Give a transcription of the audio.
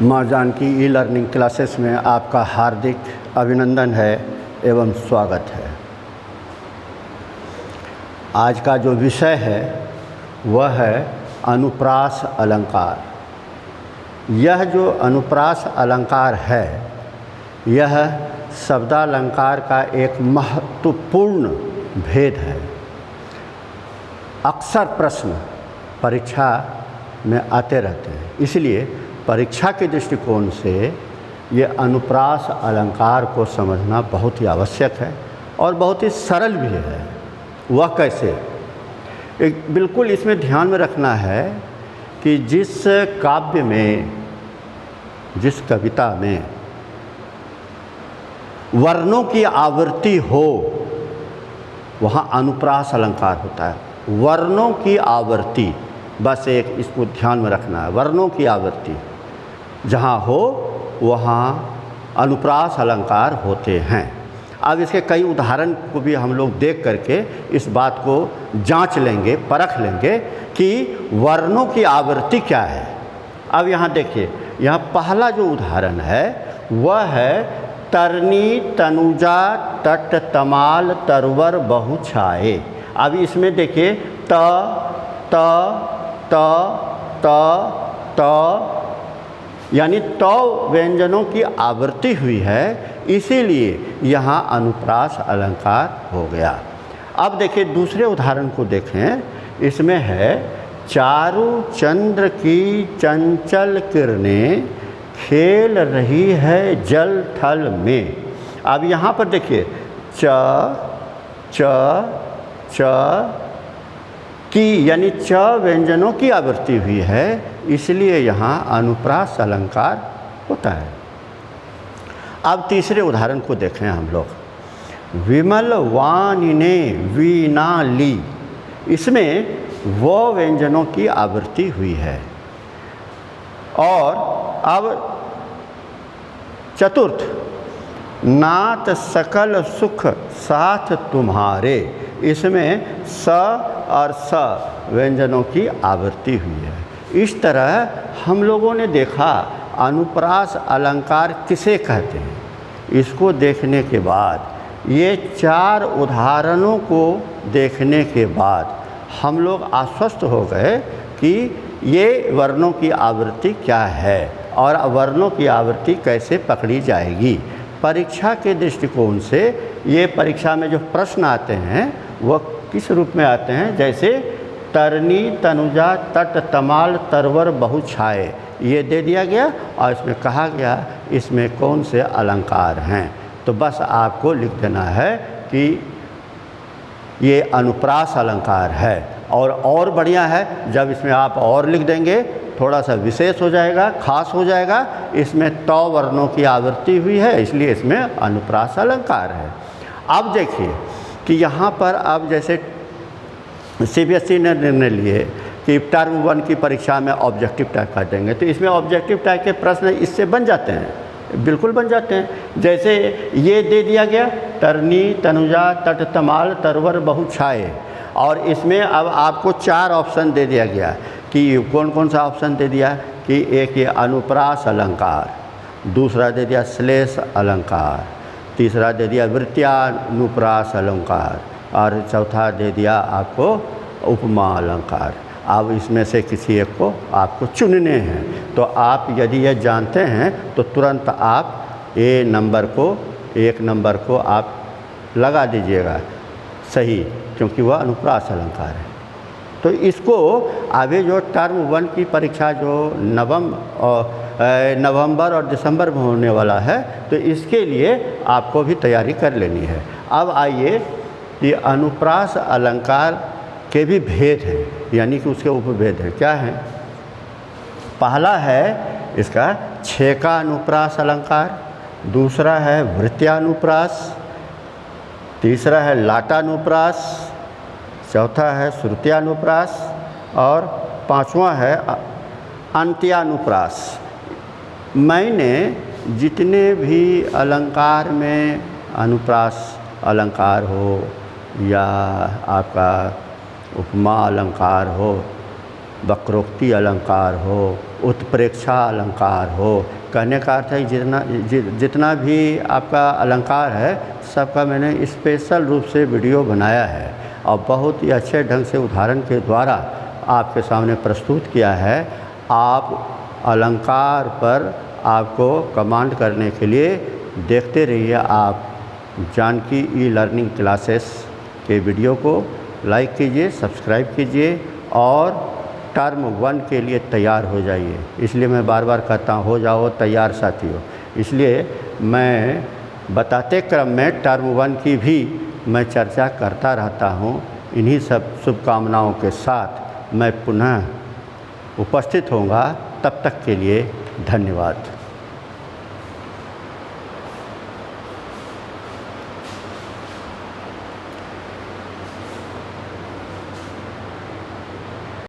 माँ Janaki e learning classes में आपका हार्दिक अभिनंदन है एवं स्वागत है। आज का जो विषय है वह है अनुप्रास अलंकार। यह जो अनुप्रास अलंकार है यह शब्दालंकार का एक महत्वपूर्ण भेद है। अक्सर प्रश्न परीक्षा में आते रहते हैं, इसलिए परीक्षा के दृष्टिकोण से ये अनुप्रास अलंकार को समझना बहुत ही आवश्यक है और बहुत ही सरल भी है। वह कैसे? एक बिल्कुल इसमें ध्यान में रखना है कि जिस काव्य में, जिस कविता में वर्णों की आवृत्ति हो वहाँ अनुप्रास अलंकार होता है। वर्णों की आवृत्ति, बस एक इसको ध्यान में रखना है। वर्णों की आवृत्ति जहाँ हो वहाँ अनुप्रास अलंकार होते हैं। अब इसके कई उदाहरण को भी हम लोग देख करके इस बात को जांच लेंगे, परख लेंगे कि वर्णों की आवृत्ति क्या है। अब यहाँ देखिए, यहाँ पहला जो उदाहरण है वह है तरनी तनुजा तट तमाल तरवर बहु छाए। अब इसमें देखिए त त त त त यानी व्यंजनों की आवृत्ति हुई है, इसीलिए यहाँ अनुप्रास अलंकार हो गया। अब देखिए दूसरे उदाहरण को देखें। इसमें है चारु चंद्र की चंचल किरणें खेल रही है जल थल में। अब यहाँ पर देखिए च च च की यानी च व्यंजनों की आवृत्ति हुई है, इसलिए यहाँ अनुप्रास अलंकार होता है। अब तीसरे उदाहरण को देखें हम लोग। विमल वानिने वीणा ली, इसमें वो व्यंजनों की आवृत्ति हुई है। और अब चतुर्थ नात सकल सुख साथ तुम्हारे, इसमें स और स व्यंजनों की आवृत्ति हुई है। इस तरह हम लोगों ने देखा अनुप्रास अलंकार किसे कहते हैं। इसको देखने के बाद, ये चार उदाहरणों को देखने के बाद हम लोग आश्वस्त हो गए कि ये वर्णों की आवृत्ति क्या है और वर्णों की आवृत्ति कैसे पकड़ी जाएगी। परीक्षा के दृष्टिकोण से ये परीक्षा में जो प्रश्न आते हैं वह किस रूप में आते हैं, जैसे तरनी तनुजा तट तमाल तरवर बहु छाए, ये दे दिया गया और इसमें कहा गया इसमें कौन से अलंकार हैं। तो बस आपको लिख देना है कि ये अनुप्रास अलंकार है। और बढ़िया है जब इसमें आप और लिख देंगे, थोड़ा सा विशेष हो जाएगा, खास हो जाएगा। इसमें तो वर्णों की आवृत्ति हुई है, इसलिए इसमें अनुप्रास अलंकार है। अब देखिए कि यहाँ पर अब जैसे CBSE ने निर्णय लिए कि टर्म 1 की परीक्षा में ऑब्जेक्टिव टाइप का देंगे, तो इसमें ऑब्जेक्टिव टाइप के प्रश्न इससे बन जाते हैं, बिल्कुल बन जाते हैं। जैसे ये दे दिया गया तरनी तनुजा तट तमाल तरवर बहु छाए, और इसमें अब आपको 4 ऑप्शन दे दिया गया कि कौन कौन सा ऑप्शन दे दिया कि एक ये अनुप्रास अलंकार, दूसरा दे दिया श्लेष अलंकार, तीसरा दे दिया वृत्त्यानुप्रास अलंकार और चौथा दे दिया आपको उपमा अलंकार। अब इसमें से किसी एक को आपको चुनने हैं। तो आप यदि ये जानते हैं तो तुरंत आप एक नंबर को आप लगा दीजिएगा सही, क्योंकि वह अनुप्रास अलंकार है। तो इसको आगे जो टर्म 1 की परीक्षा जो नवंबर और दिसंबर में होने वाला है, तो इसके लिए आपको भी तैयारी कर लेनी है। अब आइए कि अनुप्रास अलंकार के भी भेद हैं, यानी कि उसके उपभेद हैं। क्या हैं? पहला है इसका छेका अनुप्रास अलंकार, दूसरा है वृत्त्यानुप्रास, तीसरा है लाटानुप्रास, चौथा है श्रुत्यानुप्रास और पांचवा है अंत्यानुप्रास। मैंने जितने भी अलंकार में अनुप्रास अलंकार हो या आपका उपमा अलंकार हो, वक्रोक्ति अलंकार हो, उत्प्रेक्षा अलंकार हो। कहने का अर्थ है जितना भी आपका अलंकार है सबका मैंने स्पेशल रूप से वीडियो बनाया है और बहुत ही अच्छे ढंग से उदाहरण के द्वारा आपके सामने प्रस्तुत किया है। आप अलंकार पर आपको कमांड करने के लिए देखते रहिए आप जानकी ई लर्निंग क्लासेस के वीडियो को लाइक कीजिए, सब्सक्राइब कीजिए और टर्म 1 के लिए तैयार हो जाइए। इसलिए मैं बार बार कहता हूँ हो जाओ तैयार साथियों। इसलिए मैं बताते क्रम में टर्म 1 की भी मैं चर्चा करता रहता हूँ। इन्हीं सब शुभकामनाओं के साथ मैं पुनः उपस्थित होऊंगा। तब तक के लिए धन्यवाद।